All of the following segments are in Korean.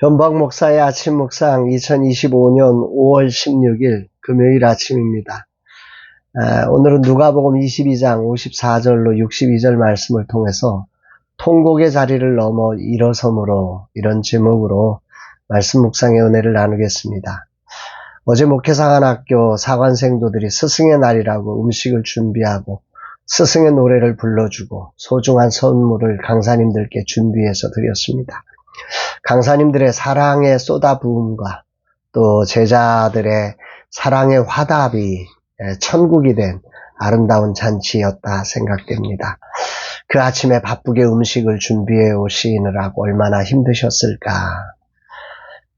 변박 목사의 아침 묵상 2025년 5월 16일 금요일 아침입니다. 오늘은 누가복음 22장 54절로 62절 말씀을 통해서 통곡의 자리를 넘어 일어섬으로, 이런 제목으로 말씀 묵상의 은혜를 나누겠습니다. 어제 목회사관학교 사관생도들이 스승의 날이라고 음식을 준비하고 스승의 노래를 불러주고 소중한 선물을 강사님들께 준비해서 드렸습니다. 강사님들의 사랑의 쏟아부음과 또 제자들의 사랑의 화답이 천국이 된 아름다운 잔치였다 생각됩니다. 그 아침에 바쁘게 음식을 준비해 오시느라고 얼마나 힘드셨을까.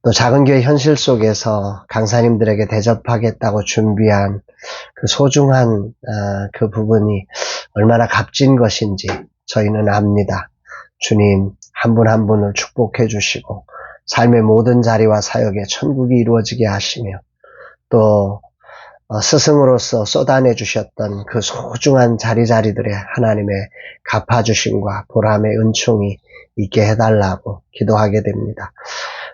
또 작은 교회 현실 속에서 강사님들에게 대접하겠다고 준비한 그 소중한 그 부분이 얼마나 값진 것인지 저희는 압니다. 주님 한 분 한 분을 축복해 주시고 삶의 모든 자리와 사역에 천국이 이루어지게 하시며 또 스승으로서 쏟아내 주셨던 그 소중한 자리들의 하나님의 갚아주심과 보람의 은총이 있게 해달라고 기도하게 됩니다.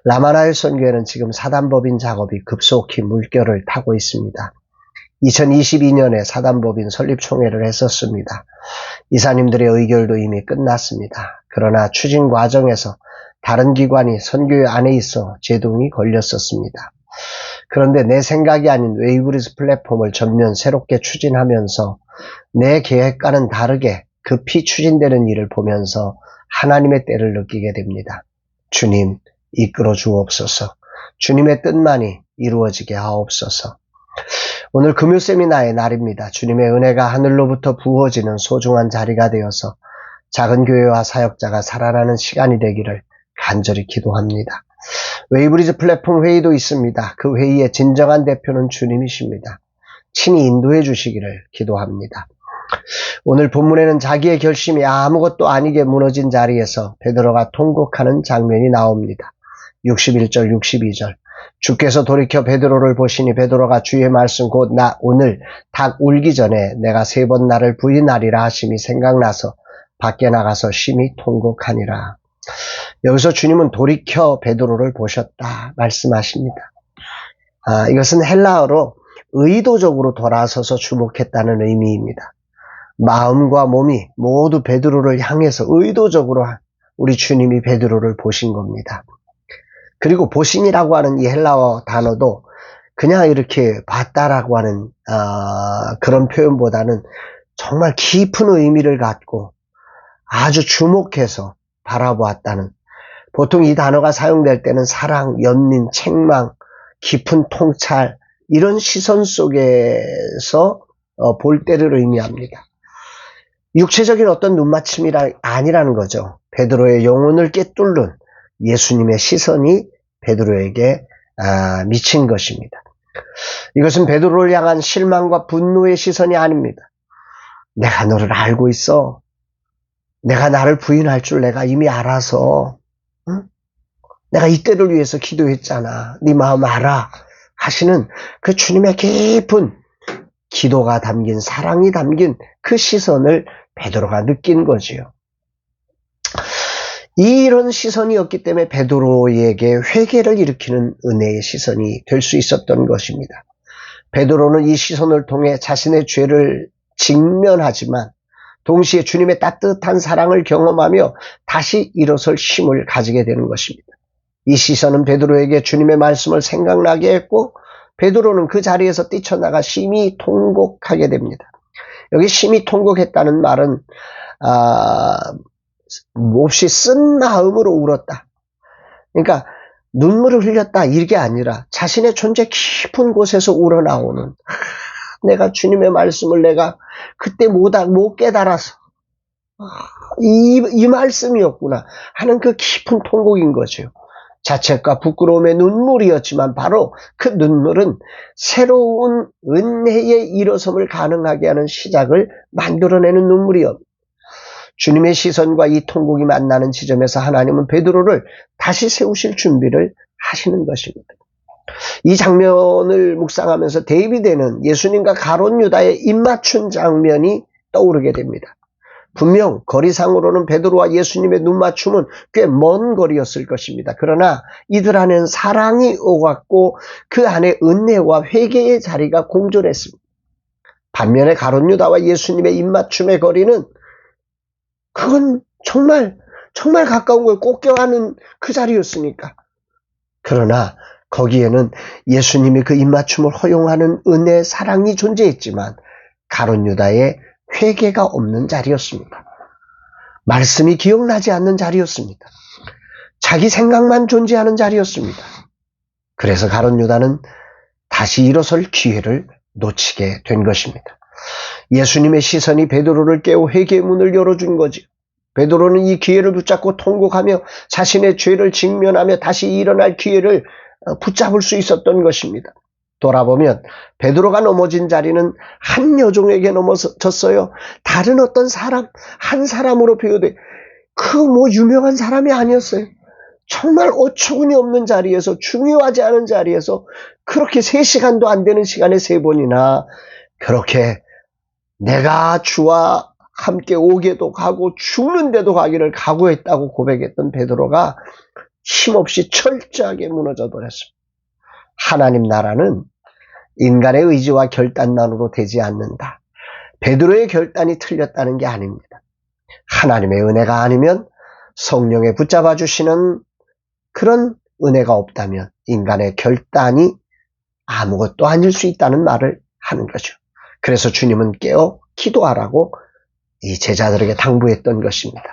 라마나엘 선교회는 지금 사단법인 작업이 급속히 물결을 타고 있습니다. 2022년에 사단법인 설립총회를 했었습니다. 이사님들의 의결도 이미 끝났습니다. 그러나 추진 과정에서 다른 기관이 선교회 안에 있어 제동이 걸렸었습니다. 그런데 내 생각이 아닌 웨이브리스 플랫폼을 전면 새롭게 추진하면서 내 계획과는 다르게 급히 추진되는 일을 보면서 하나님의 때를 느끼게 됩니다. 주님 이끌어 주옵소서. 주님의 뜻만이 이루어지게 하옵소서. 오늘 금요 세미나의 날입니다. 주님의 은혜가 하늘로부터 부어지는 소중한 자리가 되어서 작은 교회와 사역자가 살아나는 시간이 되기를 간절히 기도합니다. 웨이브리즈 플랫폼 회의도 있습니다. 그 회의의 진정한 대표는 주님이십니다. 친히 인도해 주시기를 기도합니다. 오늘 본문에는 자기의 결심이 아무것도 아니게 무너진 자리에서 베드로가 통곡하는 장면이 나옵니다. 61절 62절 주께서 돌이켜 베드로를 보시니 베드로가 주의 말씀 곧 나 오늘 닭 울기 전에 내가 3번 나를 부인하리라 하심이 생각나서 밖에 나가서 심히 통곡하니라. 여기서 주님은 돌이켜 베드로를 보셨다 말씀하십니다. 이것은 헬라어로 의도적으로 돌아서서 주목했다는 의미입니다. 마음과 몸이 모두 베드로를 향해서 의도적으로 우리 주님이 베드로를 보신 겁니다. 그리고 보심이라고 하는 이 헬라어 단어도 그냥 이렇게 봤다라고 하는 그런 표현보다는 정말 깊은 의미를 갖고 아주 주목해서 바라보았다는, 보통 이 단어가 사용될 때는 사랑, 연민, 책망, 깊은 통찰 이런 시선 속에서 볼 때를 의미합니다. 육체적인 어떤 눈맞춤이 아니라는 거죠. 베드로의 영혼을 꿰뚫는 예수님의 시선이 베드로에게 미친 것입니다. 이것은 베드로를 향한 실망과 분노의 시선이 아닙니다. 내가 너를 알고 있어. 내가 나를 부인할 줄 내가 이미 알아서, 응? 내가 이때를 위해서 기도했잖아. 네 마음 알아. 하시는 그 주님의 깊은 기도가 담긴, 사랑이 담긴 그 시선을 베드로가 느낀 거지요. 이런 시선이었기 때문에 베드로에게 회개를 일으키는 은혜의 시선이 될 수 있었던 것입니다. 베드로는 이 시선을 통해 자신의 죄를 직면하지만 동시에 주님의 따뜻한 사랑을 경험하며 다시 일어설 힘을 가지게 되는 것입니다. 이 시선은 베드로에게 주님의 말씀을 생각나게 했고 베드로는 그 자리에서 뛰쳐나가 심히 통곡하게 됩니다. 여기 심히 통곡했다는 말은 몹시 쓴 마음으로 울었다. 그러니까 눈물을 흘렸다 이게 아니라 자신의 존재 깊은 곳에서 우러나오는, 내가 주님의 말씀을 내가 그때 못 깨달아서 이 말씀이었구나 하는 그 깊은 통곡인 거죠. 자책과 부끄러움의 눈물이었지만 바로 그 눈물은 새로운 은혜의 일어섬을 가능하게 하는 시작을 만들어내는 눈물이었습니다. 주님의 시선과 이 통곡이 만나는 지점에서 하나님은 베드로를 다시 세우실 준비를 하시는 것입니다. 이 장면을 묵상하면서 데이비드는 예수님과 가룟 유다의 입맞춘 장면이 떠오르게 됩니다. 분명 거리상으로는 베드로와 예수님의 눈맞춤은 꽤 먼 거리였을 것입니다. 그러나 이들 안에는 사랑이 오갔고 그 안에 은혜와 회개의 자리가 공존했습니다. 반면에 가룟 유다와 예수님의 입맞춤의 거리는 그건 정말 가까운 걸 꼭 껴안은 그 자리였으니까. 그러나 거기에는 예수님이 그 입맞춤을 허용하는 은혜, 사랑이 존재했지만 가룟 유다의 회개가 없는 자리였습니다. 말씀이 기억나지 않는 자리였습니다. 자기 생각만 존재하는 자리였습니다. 그래서 가룟 유다는 다시 일어설 기회를 놓치게 된 것입니다. 예수님의 시선이 베드로를 깨워 회개의 문을 열어준 거죠. 베드로는 이 기회를 붙잡고 통곡하며 자신의 죄를 직면하며 다시 일어날 기회를 붙잡을 수 있었던 것입니다. 돌아보면 베드로가 넘어진 자리는 한 여종에게 넘어졌어요. 다른 어떤 사람, 한 사람으로 비교돼 그 유명한 사람이 아니었어요. 정말 어처구니 없는 자리에서, 중요하지 않은 자리에서 그렇게 3시간도 안 되는 시간에 3번이나 그렇게 내가 주와 함께 오게도 가고 죽는데도 가기를 각오했다고 고백했던 베드로가 힘없이 철저하게 무너져 버렸습니다. 하나님 나라는 인간의 의지와 결단만으로 되지 않는다. 베드로의 결단이 틀렸다는 게 아닙니다. 하나님의 은혜가 아니면, 성령에 붙잡아 주시는 그런 은혜가 없다면 인간의 결단이 아무것도 아닐 수 있다는 말을 하는 거죠. 그래서 주님은 깨어 기도하라고 이 제자들에게 당부했던 것입니다.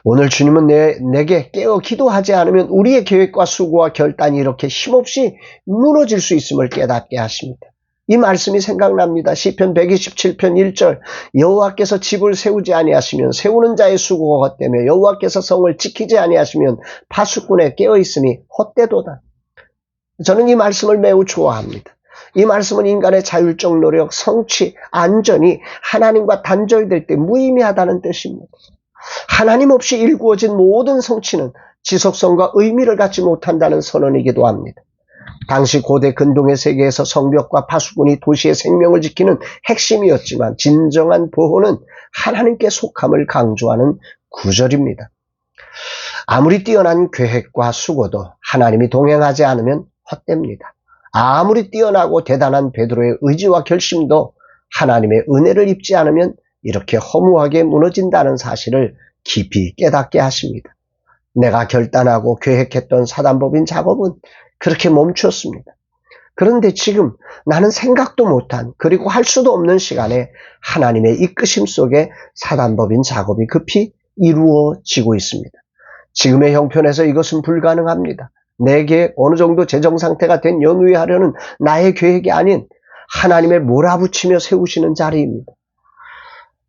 오늘 주님은 내게 깨어 기도하지 않으면 우리의 계획과 수고와 결단이 이렇게 힘없이 무너질 수 있음을 깨닫게 하십니다. 이 말씀이 생각납니다. 시편 127편 1절 여호와께서 집을 세우지 아니하시면 세우는 자의 수고가 헛되며 여호와께서 성을 지키지 아니하시면 파수꾼의 깨어있음이 헛되도다. 저는 이 말씀을 매우 좋아합니다. 이 말씀은 인간의 자율적 노력, 성취, 안전이 하나님과 단절될 때 무의미하다는 뜻입니다. 하나님 없이 일구어진 모든 성취는 지속성과 의미를 갖지 못한다는 선언이기도 합니다. 당시 고대 근동의 세계에서 성벽과 파수꾼이 도시의 생명을 지키는 핵심이었지만 진정한 보호는 하나님께 속함을 강조하는 구절입니다. 아무리 뛰어난 계획과 수고도 하나님이 동행하지 않으면 헛됩니다. 아무리 뛰어나고 대단한 베드로의 의지와 결심도 하나님의 은혜를 입지 않으면 이렇게 허무하게 무너진다는 사실을 깊이 깨닫게 하십니다. 내가 결단하고 계획했던 사단법인 작업은 그렇게 멈추었습니다. 그런데 지금 나는 생각도 못한, 그리고 할 수도 없는 시간에 하나님의 이끄심 속에 사단법인 작업이 급히 이루어지고 있습니다. 지금의 형편에서 이것은 불가능합니다. 내게 어느 정도 재정 상태가 된 연후에 하려는 나의 계획이 아닌 하나님의 몰아붙이며 세우시는 자리입니다.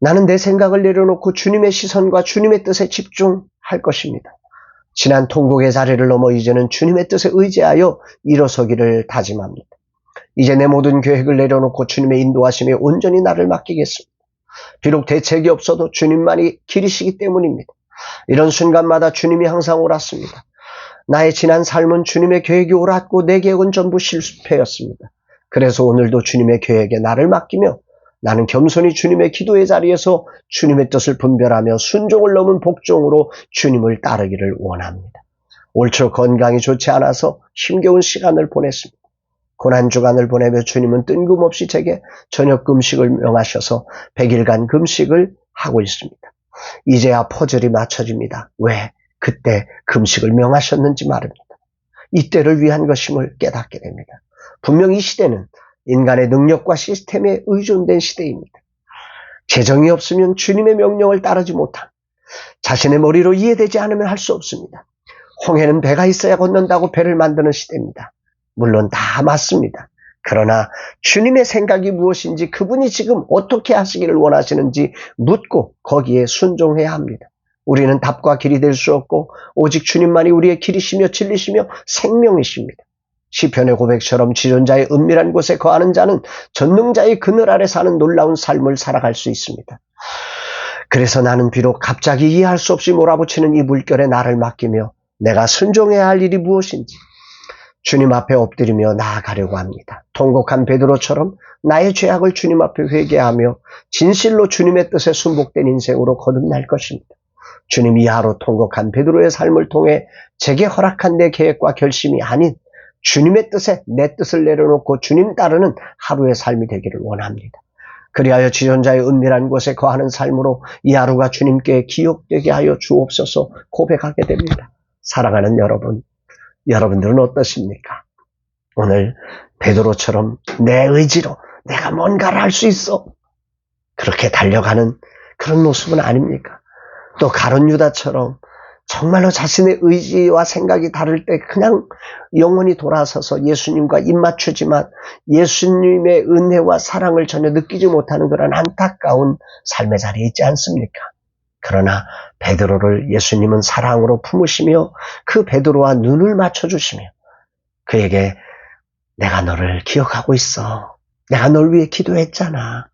나는 내 생각을 내려놓고 주님의 시선과 주님의 뜻에 집중할 것입니다. 지난 통곡의 자리를 넘어 이제는 주님의 뜻에 의지하여 일어서기를 다짐합니다. 이제 내 모든 계획을 내려놓고 주님의 인도하심에 온전히 나를 맡기겠습니다. 비록 대책이 없어도 주님만이 길이시기 때문입니다. 이런 순간마다 주님이 항상 옳았습니다. 나의 지난 삶은 주님의 계획이 옳았고 내 계획은 전부 실패였습니다. 그래서 오늘도 주님의 계획에 나를 맡기며 나는 겸손히 주님의 기도의 자리에서 주님의 뜻을 분별하며 순종을 넘은 복종으로 주님을 따르기를 원합니다. 올 초 건강이 좋지 않아서 힘겨운 시간을 보냈습니다. 고난주간을 보내며 주님은 뜬금없이 제게 저녁 금식을 명하셔서 100일간 금식을 하고 있습니다. 이제야 퍼즐이 맞춰집니다. 왜 그때 금식을 명하셨는지 말입니다. 이때를 위한 것임을 깨닫게 됩니다. 분명 이 시대는 인간의 능력과 시스템에 의존된 시대입니다. 재정이 없으면 주님의 명령을 따르지 못한, 자신의 머리로 이해되지 않으면 할 수 없습니다. 홍해는 배가 있어야 건넌다고 배를 만드는 시대입니다. 물론 다 맞습니다. 그러나 주님의 생각이 무엇인지, 그분이 지금 어떻게 하시기를 원하시는지 묻고 거기에 순종해야 합니다. 우리는 답과 길이 될 수 없고 오직 주님만이 우리의 길이시며 진리시며 생명이십니다. 시편의 고백처럼 지존자의 은밀한 곳에 거하는 자는 전능자의 그늘 아래 사는 놀라운 삶을 살아갈 수 있습니다. 그래서 나는 비록 갑자기 이해할 수 없이 몰아붙이는 이 물결에 나를 맡기며 내가 순종해야 할 일이 무엇인지 주님 앞에 엎드리며 나아가려고 합니다. 통곡한 베드로처럼 나의 죄악을 주님 앞에 회개하며 진실로 주님의 뜻에 순복된 인생으로 거듭날 것입니다. 주님 이하로 통곡한 베드로의 삶을 통해 제게 허락한 내 계획과 결심이 아닌 주님의 뜻에 내 뜻을 내려놓고 주님 따르는 하루의 삶이 되기를 원합니다. 그리하여 지존자의 은밀한 곳에 거하는 삶으로 이 하루가 주님께 기억되게 하여 주옵소서 고백하게 됩니다. 사랑하는 여러분, 여러분들은 어떠십니까? 오늘 베드로처럼 내 의지로 내가 뭔가를 할 수 있어. 그렇게 달려가는 그런 모습은 아닙니까? 또 가룟 유다처럼 정말로 자신의 의지와 생각이 다를 때 그냥 영원히 돌아서서 예수님과 입맞추지만 예수님의 은혜와 사랑을 전혀 느끼지 못하는 그런 안타까운 삶의 자리에 있지 않습니까? 그러나 베드로를 예수님은 사랑으로 품으시며 그 베드로와 눈을 맞춰주시며 그에게 내가 너를 기억하고 있어. 내가 널 위해 기도했잖아.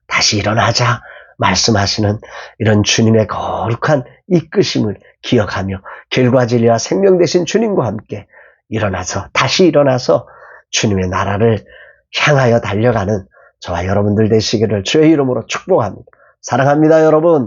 다시 일어나자. 말씀하시는 이런 주님의 거룩한 이끄심을 기억하며 길과 진리와 생명 되신 주님과 함께 다시 일어나서 주님의 나라를 향하여 달려가는 저와 여러분들 되시기를 주의 이름으로 축복합니다. 사랑합니다, 여러분.